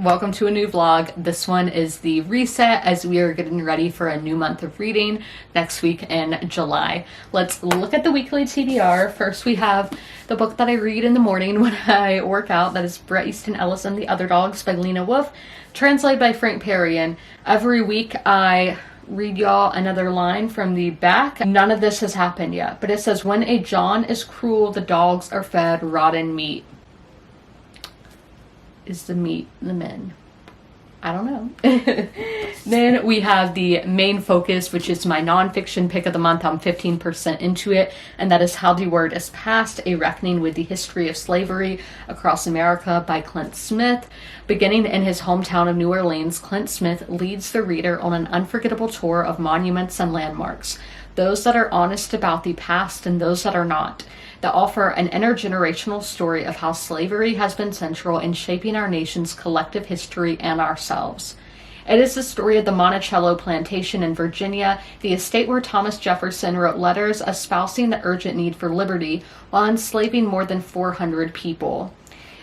welcome to a new vlog. This one is the reset as we are getting ready for a new month of reading next week in July. Let's look at the weekly TBR. First we have the book that I read in the morning when I work out. That is Bret Easton Ellis and the Other Dogs by Lena Wolf, translated by Frank Perry. And every week I read y'all another line from the back. None of this has happened yet, but it says, when a John is cruel, the dogs are fed rotten meat. Is the meat the men? I don't know. Then we have the main focus, which is my nonfiction pick of the month. I'm 15% into it, and that is How the Word is Passed, A Reckoning with the History of Slavery Across America by Clint Smith. Beginning in his hometown of New Orleans, Clint Smith leads the reader on an unforgettable tour of monuments and landmarks, those that are honest about the past and those that are not, that offer an intergenerational story of how slavery has been central in shaping our nation's collective history and ourselves. It is the story of the Monticello Plantation in Virginia, the estate where Thomas Jefferson wrote letters espousing the urgent need for liberty while enslaving more than 400 people.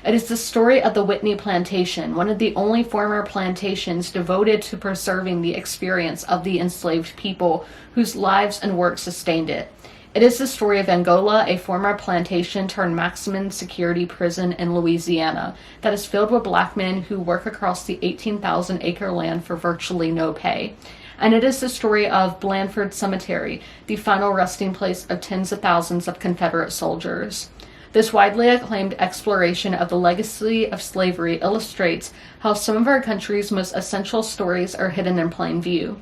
It is the story of the Whitney Plantation, one of the only former plantations devoted to preserving the experience of the enslaved people whose lives and work sustained it. It is the story of Angola, a former plantation turned maximum security prison in Louisiana that is filled with black men who work across the 18,000 acre land for virtually no pay. And it is the story of Blandford Cemetery, the final resting place of tens of thousands of Confederate soldiers. This widely acclaimed exploration of the legacy of slavery illustrates how some of our country's most essential stories are hidden in plain view.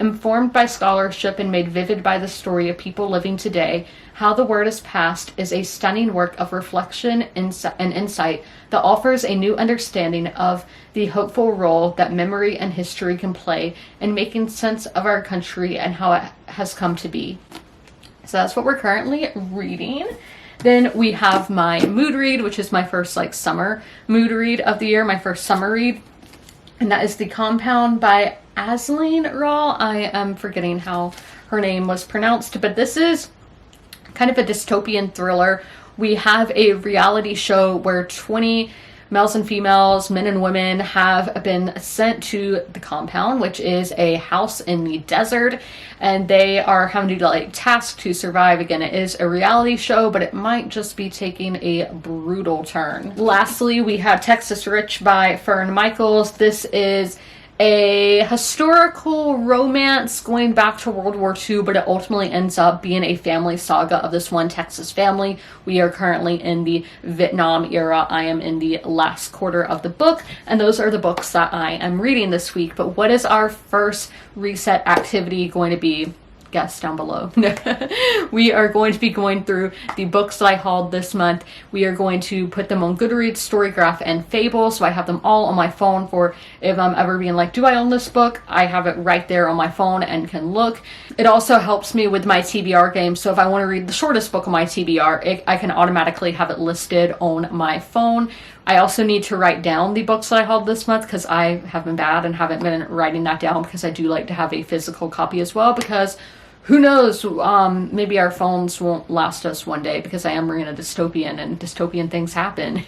Informed by scholarship and made vivid by the story of people living today, How the Word is Passed is a stunning work of reflection and insight that offers a new understanding of the hopeful role that memory and history can play in making sense of our country and how it has come to be. So that's what we're currently reading. Then we have my mood read, which is my first summer mood read of the year, my first summer read. And that is The Compound by Aisling Raw. I am forgetting how her name was pronounced, but this is kind of a dystopian thriller. We have a reality show where 20 males and females, men and women, have been sent to the compound, which is a house in the desert, and they are having to tasked to survive. Again, it is a reality show, but it might just be taking a brutal turn. Lastly, we have Texas Rich by Fern Michaels. This is a historical romance going back to World War II, but it ultimately ends up being a family saga of this one Texas family. We are currently in the Vietnam era. I am in the last quarter of the book, and those are the books that I am reading this week. But what is our first reset activity going to be? Guess down below. We are going to be going through the books that I hauled this month. We are going to put them on Goodreads, Storygraph, and Fable, so I have them all on my phone for if I'm ever being like, do I own this book? I have it right there on my phone and can look. It also helps me with my TBR game, so if I want to read the shortest book on my TBR, I can automatically have it listed on my phone. I also need to write down the books that I hauled this month because I have been bad and haven't been writing that down, because I do like to have a physical copy as well, because who knows, maybe our phones won't last us one day, because I am reading a dystopian and dystopian things happen.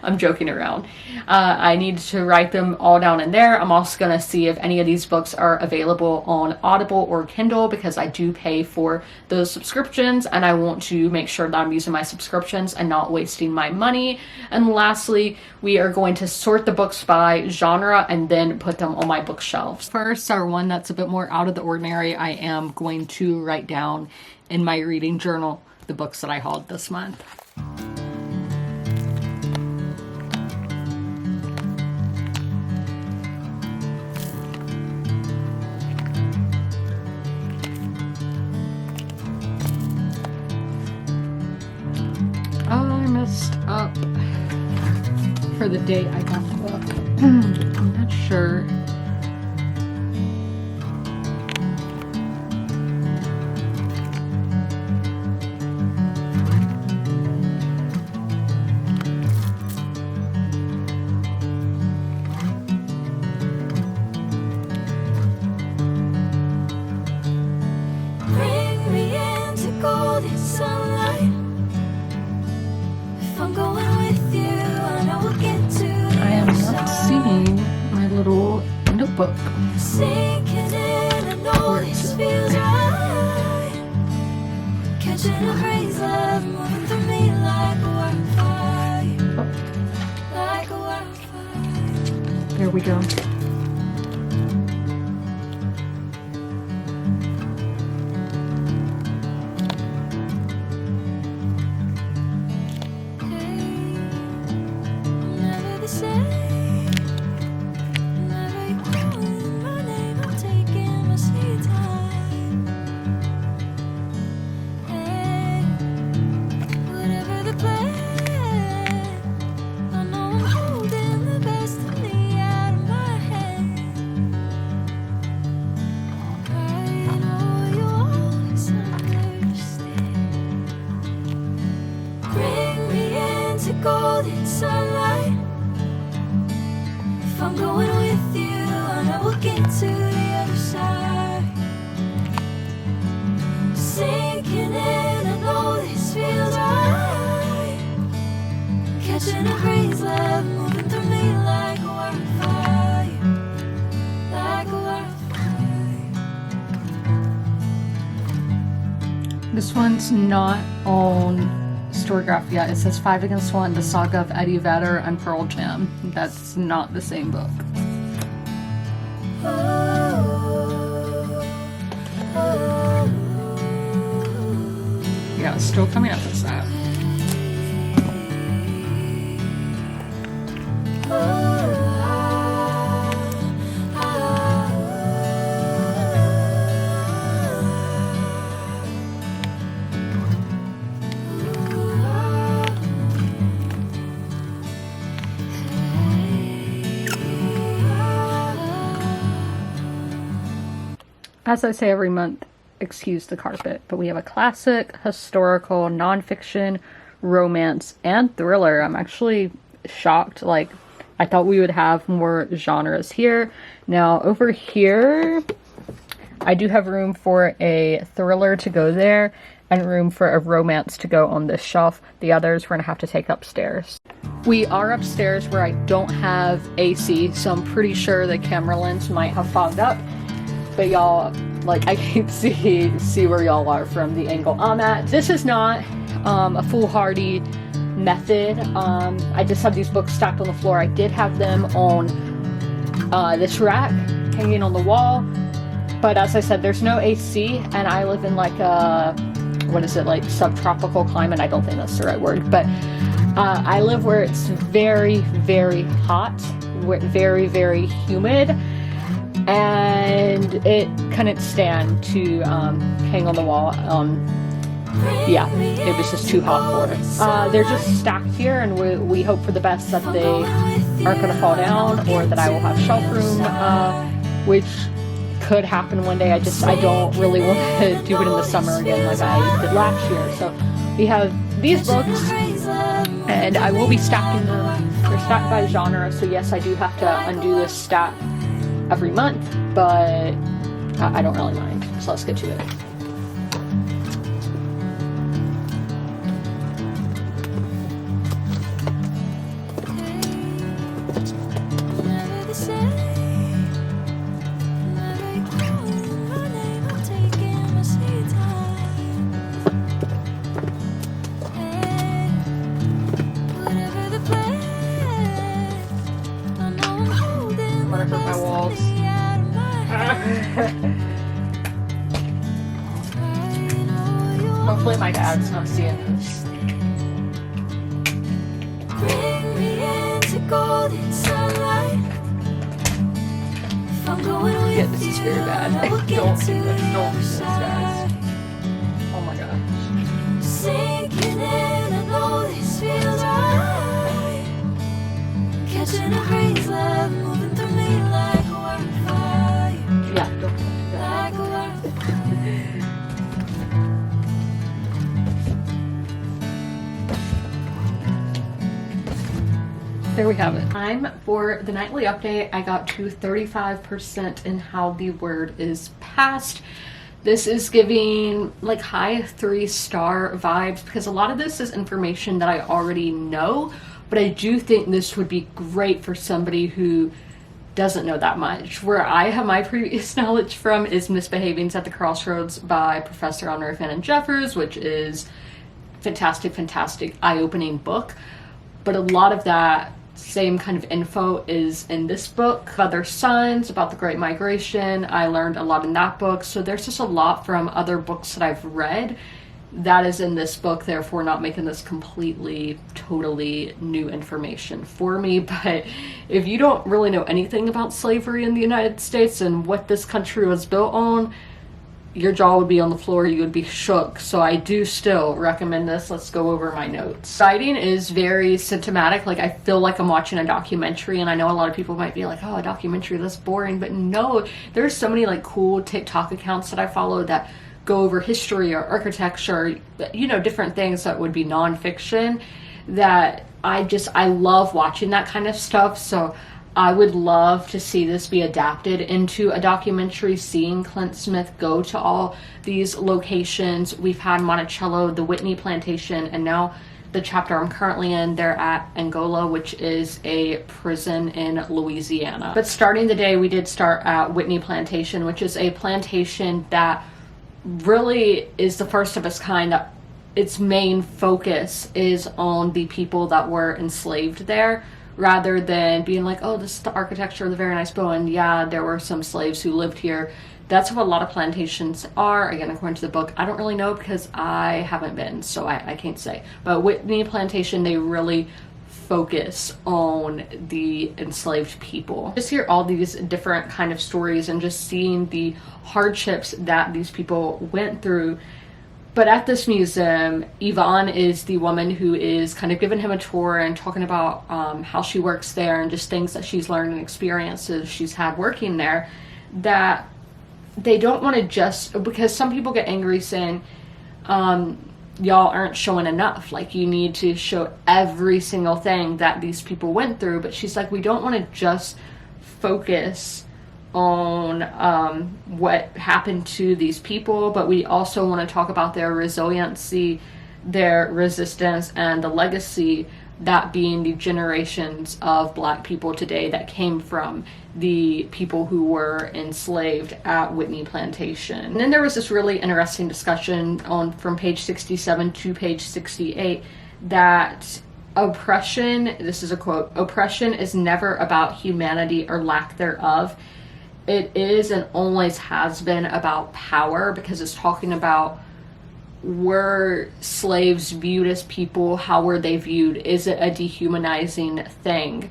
I'm joking around. I need to write them all down in there. I'm also going to see if any of these books are available on Audible or Kindle, because I do pay for those subscriptions, and I want to make sure that I'm using my subscriptions and not wasting my money. And lastly, we are going to sort the books by genre and then put them on my bookshelves. First, our one that's a bit more out of the ordinary, I am going to write down in my reading journal the books that I hauled this month. Up for the date I got the book. I'm not sure. Bring me into golden sunlight. I'm going with you, I know we'll get to the I am not seeing book. Sinking in, I know this feels right. Catching a breeze, love moving through me like a wildfire. Like a wildfire. There we go. Never the same. Never you calling my name, I'm taking my sweet time. Hey, whatever the plan, I know I'm holding the best of me out of my hand. I know you always understand. Bring me into golden sunlight. If I'm going with you, I know we'll get to the other side. Sinking in, I know this feels right. Catching a breeze, love moving through me like a wildfire. Like a wildfire. This one's not on Storygraph yet. It says 5 Against 1, The Saga of Eddie Vedder and Pearl Jam. That's not the same book. Yeah, it's still coming up as that. As I say every month, excuse the carpet, but we have a classic, historical, nonfiction, romance, and thriller. I'm actually shocked. Like, I thought we would have more genres here. Now, over here, I do have room for a thriller to go there and room for a romance to go on this shelf. The others we're gonna have to take upstairs. We are upstairs where I don't have AC, so I'm pretty sure the camera lens might have fogged up. But y'all, like, I can see where y'all are from the angle I'm at. This is not a foolhardy method. I just have these books stacked on the floor. I did have them on this rack hanging on the wall, but as I said, there's no AC, and I live in like a, what is it, like subtropical climate? I don't think that's the right word, but I live where it's very, very hot, very, very humid, and it couldn't stand to hang on the wall. Yeah, it was just too hot for it. They're just stacked here, and we hope for the best that they aren't going to fall down, or that I will have shelf room, which could happen one day. I don't really want to do it in the summer again like I did last year. So we have these books, and I will be stacking them. They're stacked by genre, so yes, I do have to undo this stack every month, but I don't really mind. So let's get to it. Hopefully my dad's not seeing this. Bring me into golden sunlight. If I'm going with Yeah, this is very bad. Don't do this, guys. Oh my gosh. Sinking in, I know this feels right. Catching a breeze, love moving through me like a wildfire. Yeah, don't do that. Like a wildfire. There we have it. Time for the nightly update. I got to 35% in how the word is passed. This is giving like high 3-star vibes because a lot of this is information that I already know, but I do think this would be great for somebody who doesn't know that much. Where I have my previous knowledge from is Misbehavings at the Crossroads by Professor Honor Fannin Jeffers, which is fantastic, eye-opening book. But a lot of that same kind of info is in this book. Other Sons, about the Great Migration, I learned a lot in that book. So there's just a lot from other books that I've read that is in this book, therefore not making this completely, totally new information for me. But if you don't really know anything about slavery in the United States and what this country was built on, your jaw would be on the floor, you would be shook. So I do still recommend this. Let's go over my notes. Writing is very cinematic. Like, I feel like I'm watching a documentary, and I know a lot of people might be like, oh, a documentary, that's boring. But no, there's so many like cool TikTok accounts that I follow that go over history or architecture, you know, different things that would be nonfiction, that I love watching that kind of stuff. So I would love to see this be adapted into a documentary, seeing Clint Smith go to all these locations. We've had Monticello, the Whitney Plantation, and now the chapter I'm currently in, they're at Angola, which is a prison in Louisiana. But starting the day, we did start at Whitney Plantation, which is a plantation that really is the first of its kind, that its main focus is on the people that were enslaved there, rather than being like, oh, this is the architecture of the very nice bow, and yeah, there were some slaves who lived here. That's what a lot of plantations are. Again, according to the book, I don't really know because I haven't been, so I can't say. But Whitney Plantation, they really focus on the enslaved people. Just hear all these different kind of stories and just seeing the hardships that these people went through. But at this museum, Yvonne is the woman who is kind of giving him a tour and talking about how she works there and just things that she's learned and experiences she's had working there, that they don't want to just, because some people get angry saying, y'all aren't showing enough. Like, you need to show every single thing that these people went through. But she's like, we don't want to just focus on what happened to these people, but we also want to talk about their resiliency, their resistance, and the legacy, that being the generations of Black people today that came from the people who were enslaved at Whitney Plantation. And then there was this really interesting discussion on from page 67 to page 68 that oppression, this is a quote, oppression is never about humanity or lack thereof. It is and always has been about power, because it's talking about, were slaves viewed as people? How were they viewed? Is it a dehumanizing thing?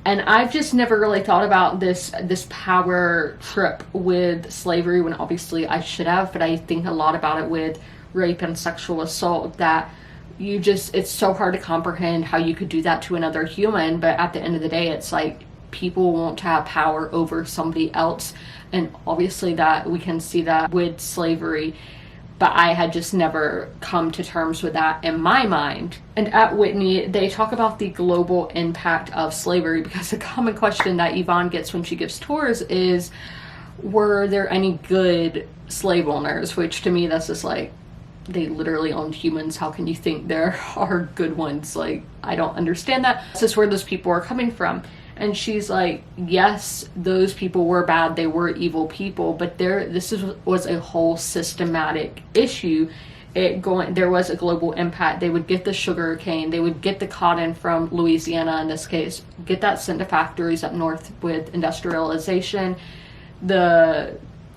And I've just never really thought about this power trip with slavery, when obviously I should have, but I think a lot about it with rape and sexual assault, that it's so hard to comprehend how you could do that to another human. But at the end of the day, it's like, people want to have power over somebody else, and obviously that we can see that with slavery. But I had just never come to terms with that in my mind. And at Whitney, they talk about the global impact of slavery, because a common question that Yvonne gets when she gives tours is, were there any good slave owners? Which to me, that's just like, they literally owned humans. How can you think there are good ones? Like, I don't understand that. This is where those people are coming from. And she's like, yes, those people were bad, they were evil people, but was a whole systematic issue. There was a global impact. They would get the sugar cane, they would get the cotton from Louisiana in this case, get that sent to factories up north with industrialization,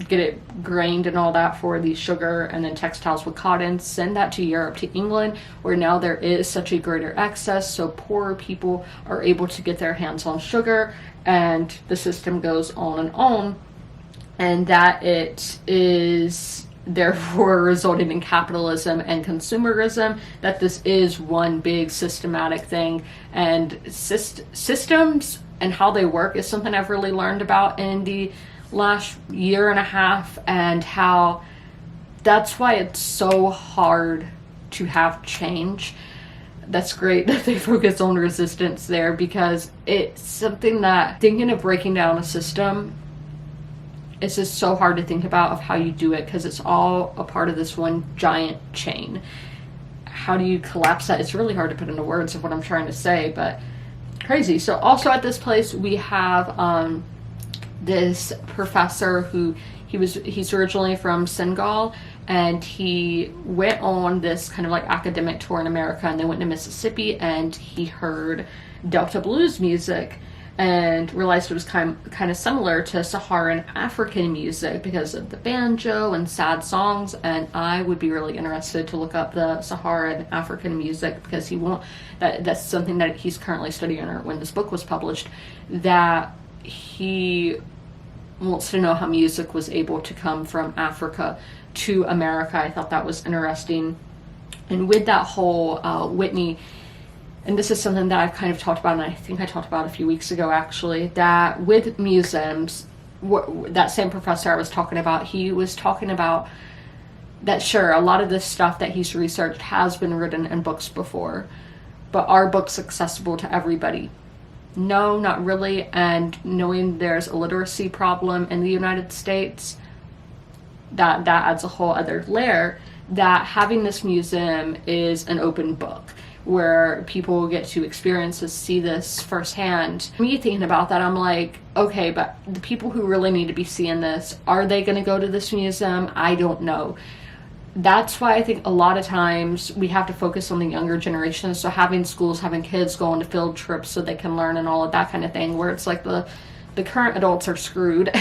get it grained and all that for the sugar, and then textiles with cotton, send that to Europe, to England, where now there is such a greater access, so poorer people are able to get their hands on sugar, and the system goes on, and that it is therefore resulting in capitalism and consumerism, that this is one big systematic thing. And systems and how they work is something I've really learned about in the last year and a half, and how that's why it's so hard to have change. That's great that they focus on resistance there, because it's something that, thinking of breaking down a system, it's just so hard to think about of how you do it, because it's all a part of this one giant chain. How do you collapse that? It's really hard to put into words of what I'm trying to say, but crazy. So also at this place we have this professor who he's originally from Senegal, and he went on this kind of like academic tour in America, and they went to Mississippi, and he heard Delta blues music and realized it was kind of similar to Saharan African music because of the banjo and sad songs. And I would be really interested to look up the Saharan African music, because that's something that he's currently studying, or when this book was published, that he wants to know how music was able to come from Africa to America. I thought that was interesting. And with that whole Whitney, and this is something that I've kind of talked about, and I think I talked about a few weeks ago actually, that with museums, that same professor I was talking about, he was talking about that sure, a lot of this stuff that he's researched has been written in books before, but are books accessible to everybody? No, not really. And knowing there's a literacy problem in the United States, that adds a whole other layer, that having this museum is an open book where people get to experience this, see this firsthand. Me thinking about that, I'm like, okay, but the people who really need to be seeing this, are they going to go to this museum? I don't know. That's why I think a lot of times we have to focus on the younger generation. So having schools, having kids go on to field trips so they can learn and all of that kind of thing, where it's like the current adults are screwed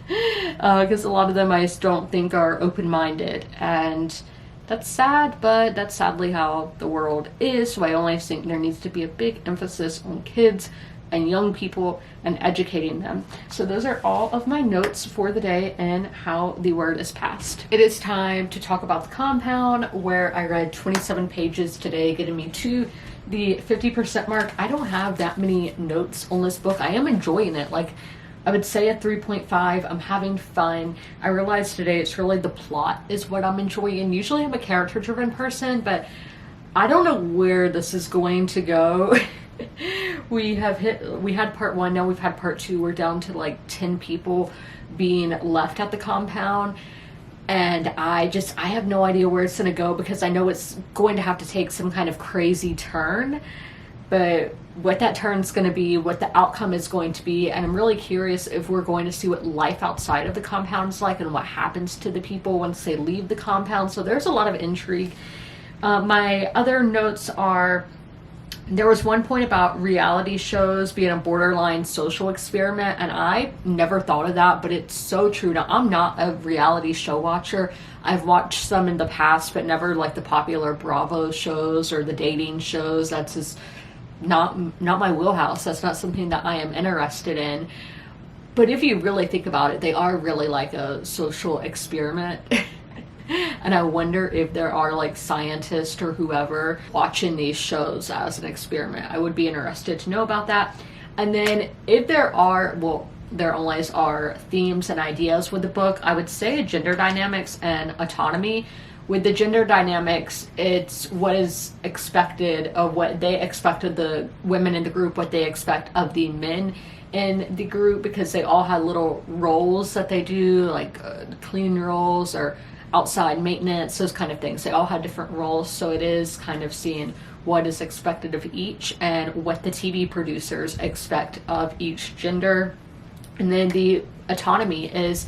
because a lot of them I just don't think are open-minded, and that's sad, but that's sadly how the world is. So I always think there needs to be a big emphasis on kids and young people and educating them. So those are all of my notes for the day and how the word is passed. It is time to talk about the compound, where I read 27 pages today, getting me to the 50% mark. I don't have that many notes on this book. I am enjoying it. Like, I would say a 3.5. I'm having fun. I realized today it's really the plot is what I'm enjoying. Usually I'm a character driven person, but I don't know where this is going to go. We had part 1, now we've had part 2. We're down to like 10 people being left at the compound, and I have no idea where it's going to go, because I know it's going to have to take some kind of crazy turn, but what that turn's going to be, what the outcome is going to be, and I'm really curious if we're going to see what life outside of the compound is like, and what happens to the people once they leave the compound. So there's a lot of intrigue. My other notes are, there was one point about reality shows being a borderline social experiment, and I never thought of that, but it's so true. Now, I'm not a reality show watcher. I've watched some in the past, but never like the popular Bravo shows or the dating shows. That's just not my wheelhouse. That's not something that I am interested in. But if you really think about it, they are really like a social experiment. And I wonder if there are like scientists or whoever watching these shows as an experiment. I would be interested to know about that. And then if there are, well, there always are themes and ideas with the book, I would say gender dynamics and autonomy. With the gender dynamics, it's what is expected of what they expect of the women in the group, what they expect of the men in the group, because they all have little roles that they do, like clean roles or outside maintenance, those kind of things. They all have different roles, so it is kind of seeing what is expected of each and what the TV producers expect of each gender. And then the autonomy is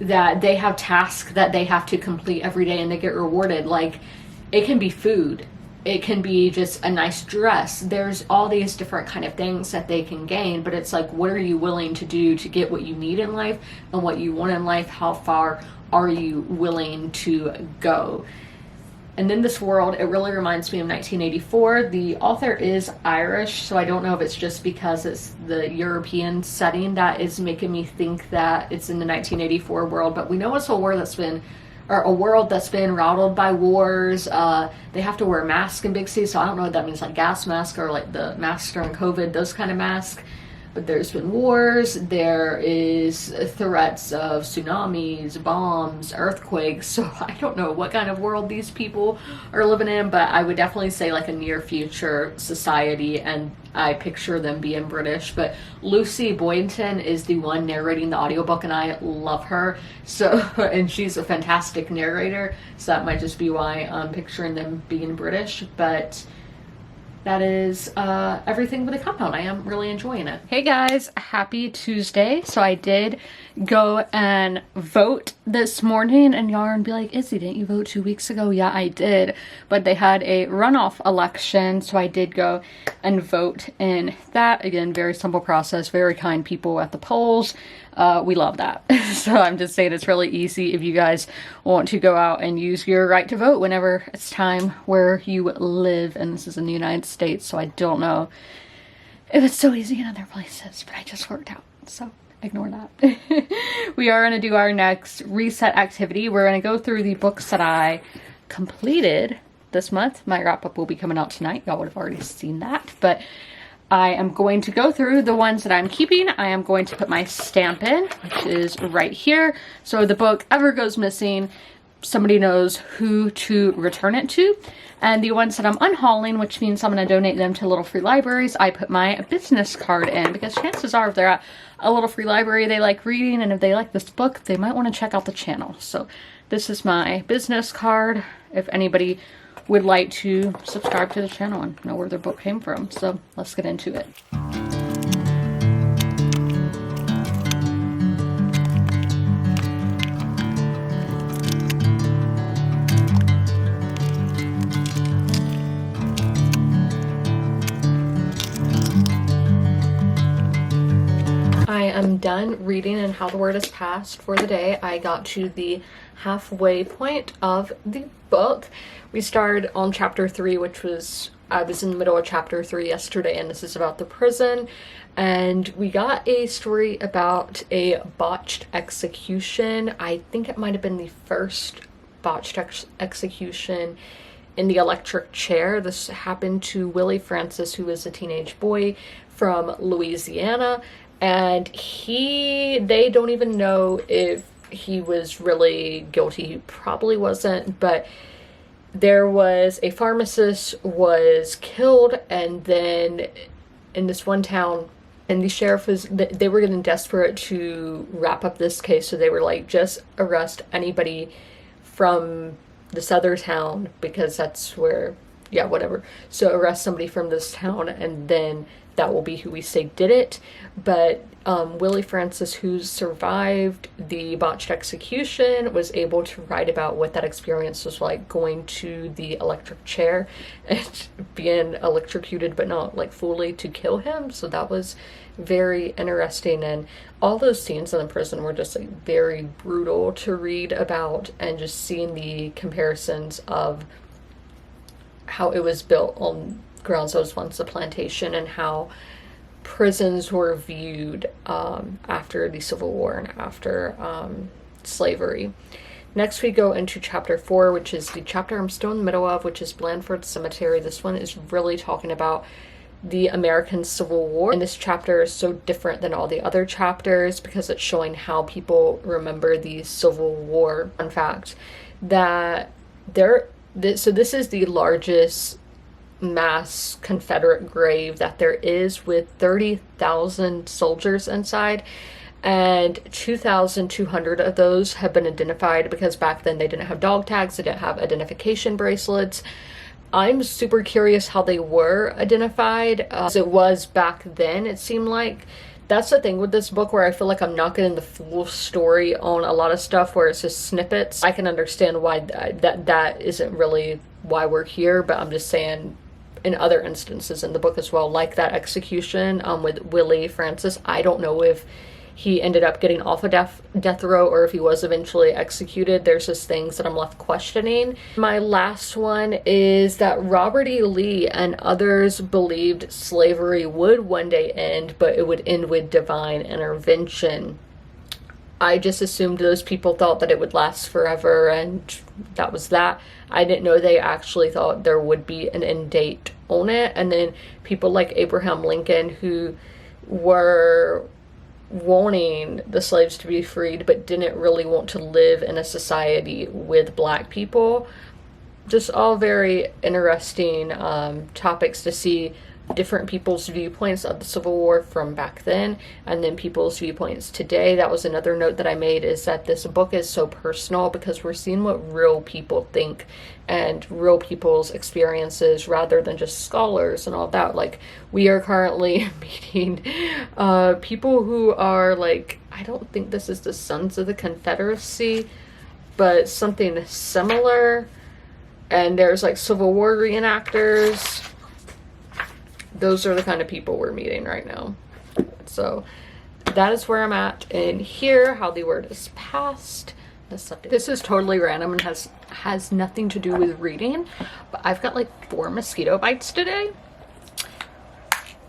that they have tasks that they have to complete every day and they get rewarded. Like, it can be food, it can be just a nice dress. There's all these different kind of things that they can gain, but it's like, what are you willing to do to get what you need in life and what you want in life? How far are you willing to go? And then this world, it really reminds me of 1984. The author is Irish, so I don't know if it's just because it's the European setting that is making me think that it's in the 1984 world, but we know it's a world that's been rattled by wars. They have to wear masks in big cities, so I don't know what that means, like gas mask or like the masks during COVID, those kind of masks. But there's been wars, there is threats of tsunamis, bombs, earthquakes, so I don't know what kind of world these people are living in, but I would definitely say like a near future society, and I picture them being British. But Lucy Boynton is the one narrating the audiobook, and I love her, so, and she's a fantastic narrator, so that might just be why I'm picturing them being British. But that is everything with the compound. I am really enjoying it. Hey guys, happy Tuesday. So I did go and vote this morning, and y'all are gonna be like, Izzy, didn't you vote 2 weeks ago? Yeah, I did, but they had a runoff election, so I did go and vote in that. Again, very simple process, very kind people at the polls. We love that. So I'm just saying it's really easy if you guys want to go out and use your right to vote whenever it's time where you live. And this is in the United States, so I don't know if it's so easy in other places, but I just worked out, so ignore that. We are going to do our next reset activity. We're going to go through the books that I completed this month. My wrap up will be coming out tonight. Y'all would have already seen that, but I am going to go through the ones that I'm keeping. I am going to put my stamp in, which is right here. So the book ever goes missing, somebody knows who to return it to. And the ones that I'm unhauling, which means I'm going to donate them to little free libraries, I put my business card in, because chances are if they're at a little free library they like reading, and if they like this book, they might want to check out the channel. So this is my business card if anybody would like to subscribe to the channel and know where their book came from. So let's get into it. I am done reading and How the Word is Passed for the day. I got to the halfway point of the book. We started on chapter 3, which was, I was in the middle of chapter 3 yesterday, and this is about the prison. And we got a story about a botched execution. I think it might have been the first botched execution in the electric chair. This happened to Willie Francis, who was a teenage boy from Louisiana. And they don't even know if he was really guilty. He probably wasn't, but there was a pharmacist was killed, and then in this one town, and the sheriff they were getting desperate to wrap up this case, so they were like, just arrest anybody from this other town, because that's where, yeah, whatever. So arrest somebody from this town, and then that will be who we say did it. But Willie Francis, who survived the botched execution, was able to write about what that experience was like, going to the electric chair and being electrocuted, but not like fully to kill him. So that was very interesting, and all those scenes in the prison were just like very brutal to read about, and just seeing the comparisons of how it was built on grounds that was once a plantation, and how prisons were viewed after the Civil War and after slavery. Next we go into chapter 4, which is the chapter I'm still in the middle of, which is Blandford Cemetery. This one is really talking about the American Civil War, and this chapter is so different than all the other chapters because it's showing how people remember the Civil War. Fun fact that so this is the largest mass Confederate grave that there is, with 30,000 soldiers inside, and 2,200 of those have been identified, because back then they didn't have dog tags, they didn't have identification bracelets. I'm super curious how they were identified, as it was back then, it seemed like. That's the thing with this book, where I feel like I'm not getting the full story on a lot of stuff, where it's just snippets. I can understand why that isn't really why we're here, but I'm just saying in other instances in the book as well, like that execution with Willie Francis, I don't know if he ended up getting off a death row or if he was eventually executed. There's just things that I'm left questioning. My last one is that Robert E. Lee and others believed slavery would one day end, but it would end with divine intervention. I just assumed those people thought that it would last forever, and that was that. I didn't know they actually thought there would be an end date on it. And then people like Abraham Lincoln, who were wanting the slaves to be freed but didn't really want to live in a society with black people, just all very interesting topics to see different people's viewpoints of the Civil War from back then, and then people's viewpoints today. That was another note that I made, is that this book is so personal because we're seeing what real people think and real people's experiences rather than just scholars and all that. Like, we are currently meeting people who are like, I don't think this is the Sons of the Confederacy, but something similar. And there's like Civil War reenactors. Those are the kind of people we're meeting right now. So that is where I'm at. And here, how the word is passed. This is totally random and has nothing to do with reading, but I've got like 4 mosquito bites today.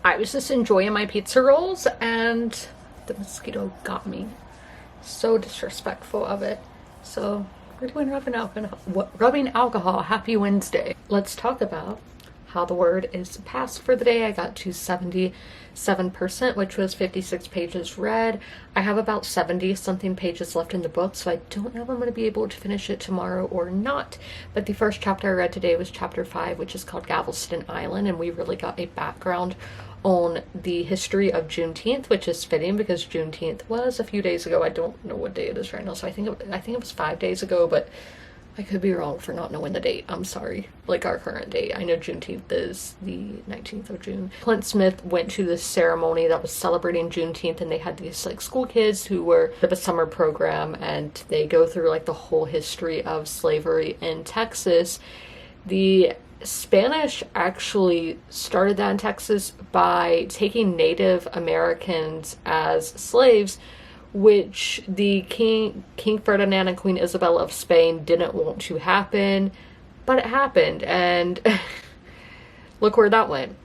I was just enjoying my pizza rolls and the mosquito got me. So disrespectful of it. So we're doing rubbing alcohol. Happy Wednesday. Let's talk about how the word is passed for the day. I got to 77%, which was 56 pages read. I have about 70 something pages left in the book, so I don't know if I'm going to be able to finish it tomorrow or not. But the first chapter I read today was chapter 5, which is called Galveston Island, and we really got a background on the history of Juneteenth, which is fitting because Juneteenth was a few days ago. I don't know what day it is right now, so I think it was 5 days ago, but I could be wrong for not knowing the date. I'm sorry. Like our current date. I know Juneteenth is the 19th of June. Clint Smith went to this ceremony that was celebrating Juneteenth, and they had these like school kids who were of a summer program, and they go through like the whole history of slavery in Texas. The Spanish actually started that in Texas by taking Native Americans as slaves, which the King Ferdinand and Queen Isabella of Spain didn't want to happen, but it happened, and look where that went.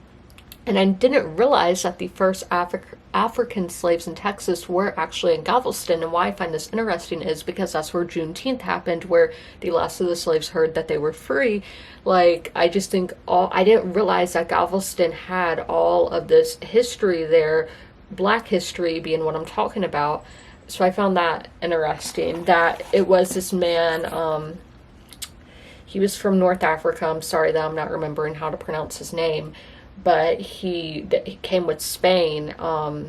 And I didn't realize that the first African slaves in Texas were actually in Galveston, and why I find this interesting is because that's where Juneteenth happened, where the last of the slaves heard that they were free. Like, I just think I didn't realize that Galveston had all of this history there, Black history being what I'm talking about. So I found that interesting, that it was this man, he was from North Africa. I'm sorry that I'm not remembering how to pronounce his name, but he came with Spain. I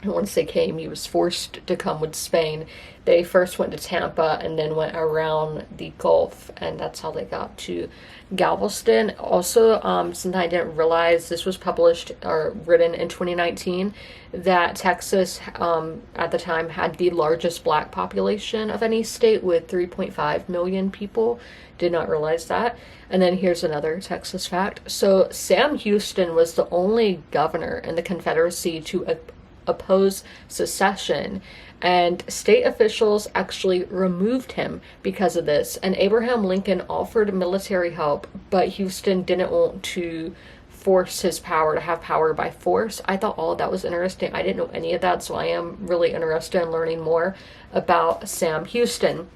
don't want to say came, he was forced to come with Spain. They first went to Tampa and then went around the Gulf, and that's how they got to Galveston. Also, something I didn't realize, this was published or written in 2019, that Texas at the time had the largest Black population of any state with 3.5 million people. Did not realize that. And then here's another Texas fact. So Sam Houston was the only governor in the Confederacy to oppose secession, and state officials actually removed him because of this. And Abraham Lincoln offered military help, but Houston didn't want to force his power, to have power by force. I thought all of that was interesting. I didn't know any of that, so I am really interested in learning more about Sam Houston.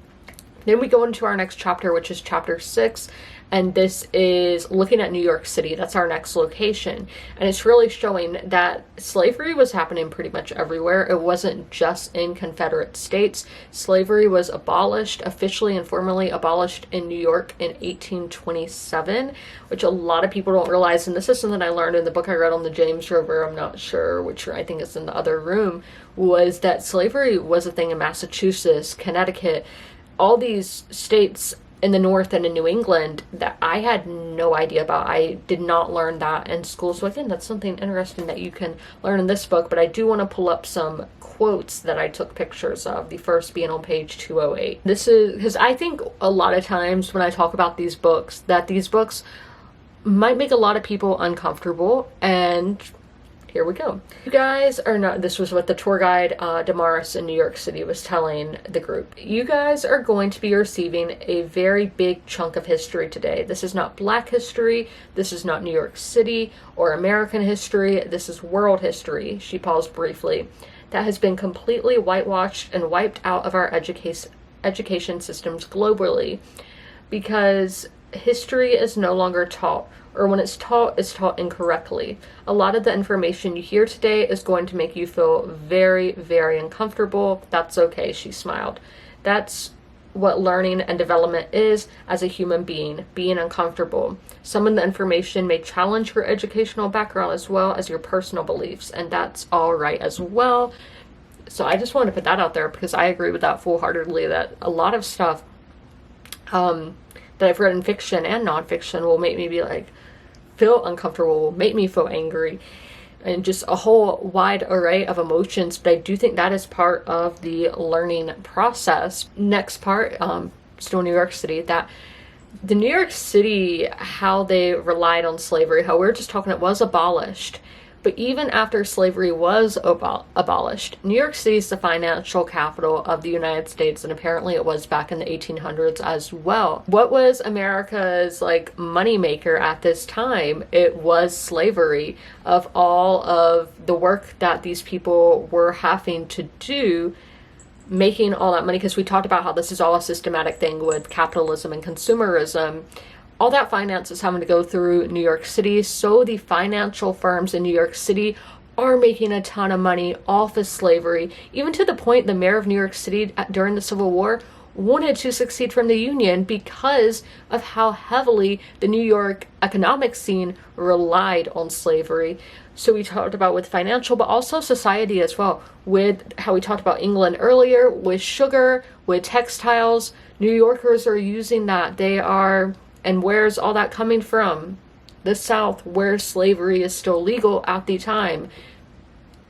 Then we go into our next chapter, which is chapter 6, and this is looking at New York City. That's our next location, and it's really showing that slavery was happening pretty much everywhere. It wasn't just in Confederate states. Slavery was abolished, officially and formally abolished in New York in 1827, which a lot of people don't realize, and this is something I learned in the book I read on the James River, I'm not sure which, I think it's in the other room, was that slavery was a thing in Massachusetts, Connecticut, all these states in the North and in New England that I had no idea about. I did not learn that in school. So again, that's something interesting that you can learn in this book. But I do want to pull up some quotes that I took pictures of, the first being on page 208. This is because I think a lot of times when I talk about these books, that these books might make a lot of people uncomfortable, and here we go. You guys are not, this was what the tour guide Damaris in New York City was telling the group. You guys are going to be receiving a very big chunk of history today. This is not Black history. This is not New York City or American history. This is world history. She paused briefly. That has been completely whitewashed and wiped out of our education systems globally, because history is no longer taught, or when it's taught incorrectly. A lot of the information you hear today is going to make you feel very, very uncomfortable. That's okay, she smiled. That's what learning and development is as a human being uncomfortable. Some of the information may challenge your educational background as well as your personal beliefs, and that's all right as well. So I just wanted to put that out there because I agree with that full-heartedly, that a lot of stuff that I've read in fiction and nonfiction will make me be like, feel uncomfortable, will make me feel angry, and just a whole wide array of emotions. But I do think that is part of the learning process. Next part, still New York City, that the New York City, how they relied on slavery, how we're just talking, it was abolished. But even after slavery was abolished, New York City is the financial capital of the United States, and apparently it was back in the 1800s as well. What was America's like moneymaker at this time? It was slavery. Of all of the work that these people were having to do, making all that money, because we talked about how this is all a systematic thing with capitalism and consumerism. All that finance is having to go through New York City, so the financial firms in New York City are making a ton of money off of slavery, even to the point the mayor of New York City during the Civil War wanted to secede from the Union because of how heavily the New York economic scene relied on slavery. So we talked about with financial, but also society as well, with how we talked about England earlier, with sugar, with textiles. New Yorkers are using that. They are... And where's all that coming from? The South, where slavery is still legal at the time.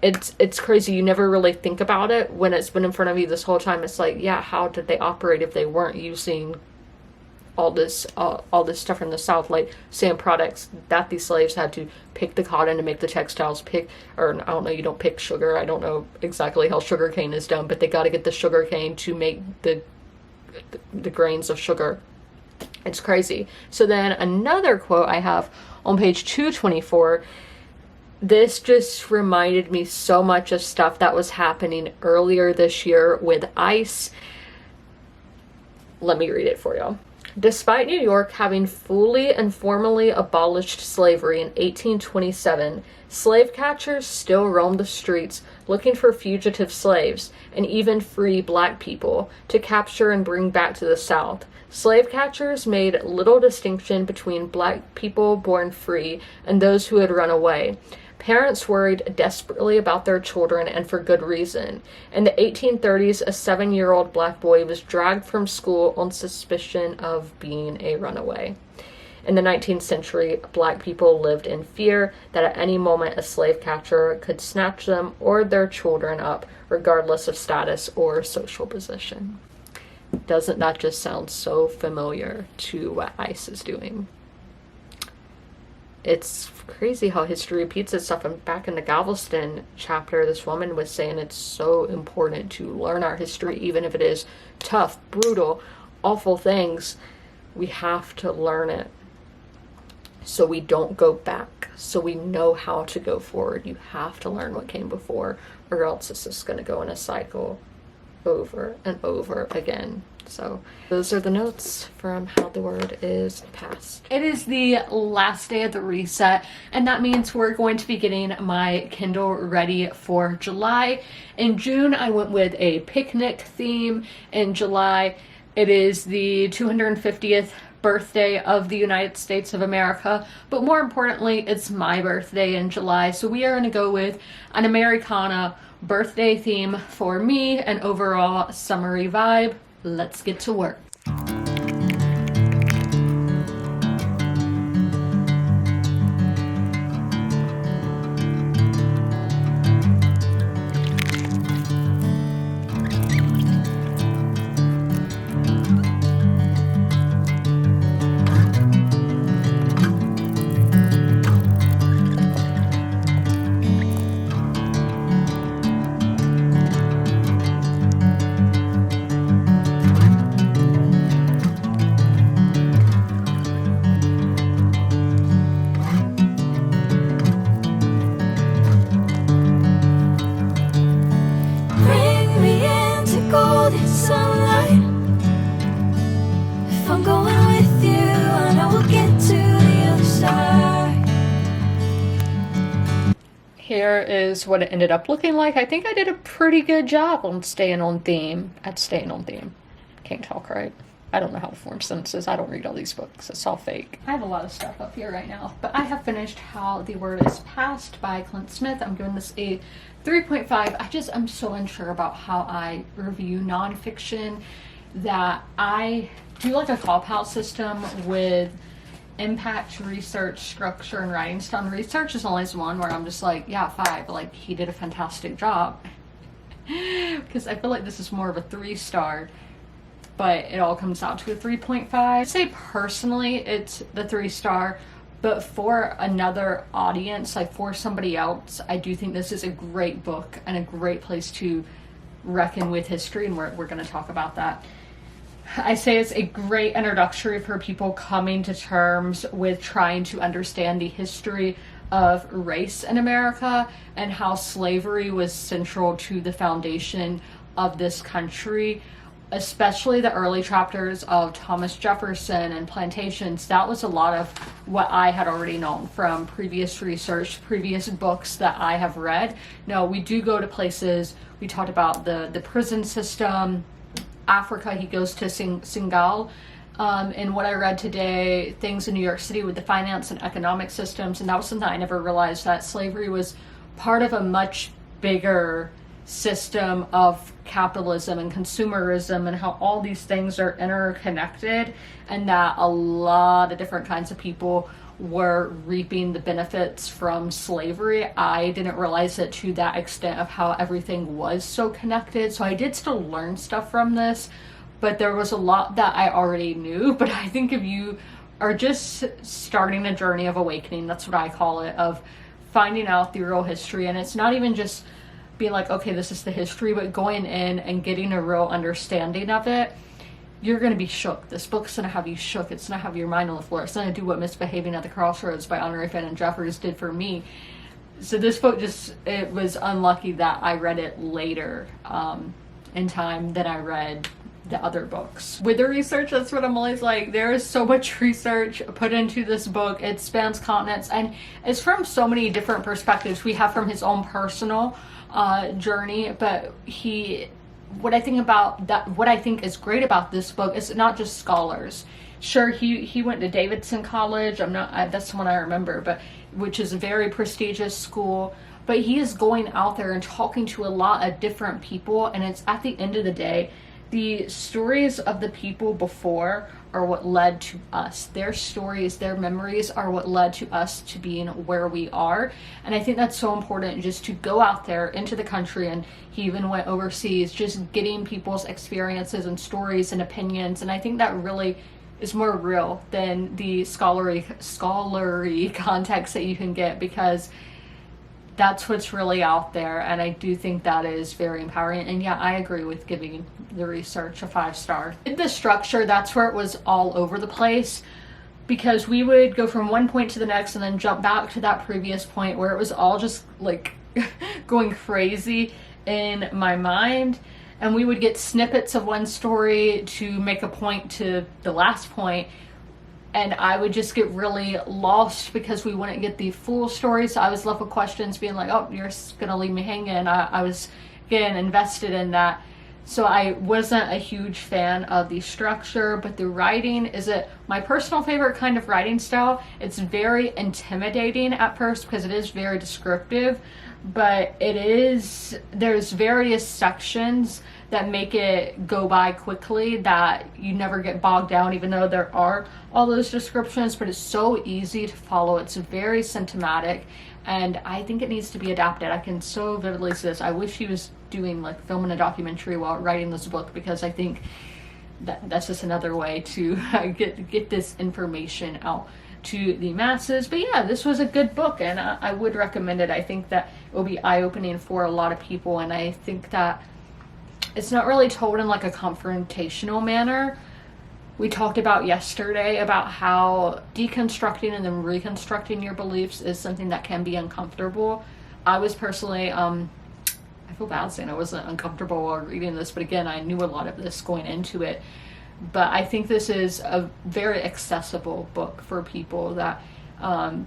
It's crazy. You never really think about it when it's been in front of you this whole time. It's like, yeah, how did they operate if they weren't using all this stuff from the South, like sand products that these slaves had to pick the cotton to make the textiles, or I don't know, you don't pick sugar. I don't know exactly how sugar cane is done, but they got to get the sugar cane to make the grains of sugar. It's crazy. So then another quote I have on page 224, this just reminded me so much of stuff that was happening earlier this year with ICE. Let me read it for you. Despite New York having fully and formally abolished slavery in 1827, slave catchers still roamed the streets looking for fugitive slaves and even free black people to capture and bring back to the South. Slave catchers made little distinction between black people born free and those who had run away. Parents worried desperately about their children, and for good reason. In the 1830s, a 7-year-old black boy was dragged from school on suspicion of being a runaway. In the 19th century, black people lived in fear that at any moment a slave catcher could snatch them or their children up, regardless of status or social position. Doesn't that just sound so familiar to what ICE is doing? It's crazy how history repeats itself. And back in the Galveston chapter, this woman was saying it's so important to learn our history, even if it is tough, brutal, awful things. We have to learn it so we don't go back, so we know how to go forward. You have to learn what came before, or else it's just going to go in a cycle over and over again. So those are the notes from how the word is passed. It is the last day of the reset, and that means we're going to be getting my Kindle ready for July. In June, I went with a picnic theme. In July, it is the 250th birthday of the United States of America, but more importantly, it's my birthday in July. So we are going to go with an Americana birthday theme for me, an overall summery vibe. Let's get to work. Bring me into golden sunlight. If I'm going with you, I know we'll get to the other side. Here is what it ended up looking like. I think I did a pretty good job on staying on theme. can't talk right. I don't know how to form sentences. I don't read all these books. It's all fake. I have a lot of stuff up here right now, but I have finished How the Word is Passed by Clint Smith. I'm giving this a 3.5. I'm so unsure about how I review nonfiction, that I do like a cop-out system with impact, research, structure, and writing style. And research is always one where I'm just like, yeah, 5. Like, he did a fantastic job. Because I feel like this is more of a 3-star. But it all comes out to a 3.5. I'd say personally it's the 3-star, but for another audience, like for somebody else, I do think this is a great book and a great place to reckon with history, and we're going to talk about that. I say it's a great introductory for people coming to terms with trying to understand the history of race in America and how slavery was central to the foundation of this country. Especially the early chapters of Thomas Jefferson and plantations. That was a lot of what I had already known from previous research, previous books that I have read. No, we do go to places. We talked about the prison system, Africa. He goes to Senegal. And what I read today, things in New York City with the finance and economic systems. And that was something I never realized, that slavery was part of a much bigger system of capitalism and consumerism, and how all these things are interconnected, and that a lot of different kinds of people were reaping the benefits from slavery. I didn't realize it to that extent of how everything was so connected. So I did still learn stuff from this, but there was a lot that I already knew. But I think if you are just starting a journey of awakening, that's what I call it, of finding out the real history, and it's not even just being like, okay, this is the history, but going in and getting a real understanding of it, you're going to be shook. This book's going to have you shook. It's going to have your mind on the floor. It's going to do what Misbehaving at the Crossroads by Henri Fannin Jeffers did for me. So this book it was unlucky that I read it later in time than I read the other books. With the research, that's what I'm always like, there is so much research put into this book. It spans continents, and it's from so many different perspectives. We have from his own personal journey, but what I think is great about this book is not just scholars. Sure, he went to Davidson College. That's the one I remember, but which is a very prestigious school. But he is going out there and talking to a lot of different people, and it's at the end of the day, the stories of the people before are what led to us. Their stories, their memories are what led to us to being where we are. And I think that's so important, just to go out there into the country, and he even went overseas, just getting people's experiences and stories and opinions. And I think that really is more real than the scholarly context that you can get, because that's what's really out there. And I do think that is very empowering. And yeah, I agree with giving the research a 5-star. In the structure, that's where it was all over the place, because we would go from one point to the next and then jump back to that previous point, where it was all just like going crazy in my mind. And we would get snippets of one story to make a point to the last point, and I would just get really lost because we wouldn't get the full story. So I was left with questions, being like, oh, you're gonna leave me hanging. I was getting invested in that. So I wasn't a huge fan of the structure, but the writing is my personal favorite kind of writing style. It's very intimidating at first because it is very descriptive, but there's various sections that make it go by quickly, that you never get bogged down, even though there are all those descriptions, but it's so easy to follow. It's very symptomatic, and I think it needs to be adapted. I can so vividly see this. I wish he was doing like filming a documentary while writing this book, because I think that's just another way to get this information out to the masses. But yeah, this was a good book, and I would recommend it. I think that it will be eye-opening for a lot of people, and I think that it's not really told in like a confrontational manner. We talked about yesterday about how deconstructing and then reconstructing your beliefs is something that can be uncomfortable. I was personally, I feel bad saying I wasn't uncomfortable while reading this, but again, I knew a lot of this going into it. But I think this is a very accessible book for people that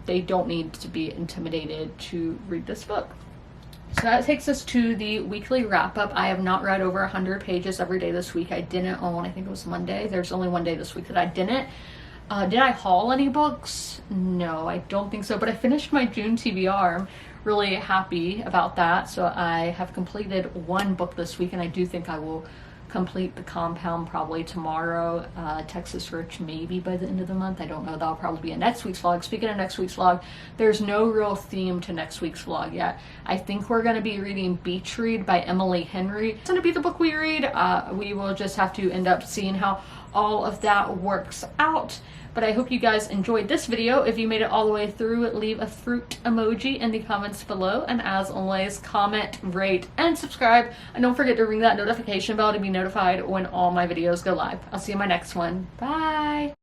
they don't need to be intimidated to read this book. So that takes us to the weekly wrap up. I have not read over 100 pages every day this week. I didn't on, I think it was Monday. There's only one day this week that I didn't. Did I haul any books? No, I don't think so. But I finished my June TBR. I'm really happy about that. So I have completed one book this week, and I do think I will complete The Compound probably tomorrow. Texas Rich maybe by the end of the month. I don't know. That'll probably be in next week's vlog. Speaking of next week's vlog, there's no real theme to next week's vlog yet. I think we're going to be reading Beach Read by Emily Henry. It's going to be the book we read. We will just have to end up seeing how all of that works out. But I hope you guys enjoyed this video. If you made it all the way through, leave a fruit emoji in the comments below. And as always, comment, rate, and subscribe. And don't forget to ring that notification bell to be notified when all my videos go live. I'll see you in my next one. Bye!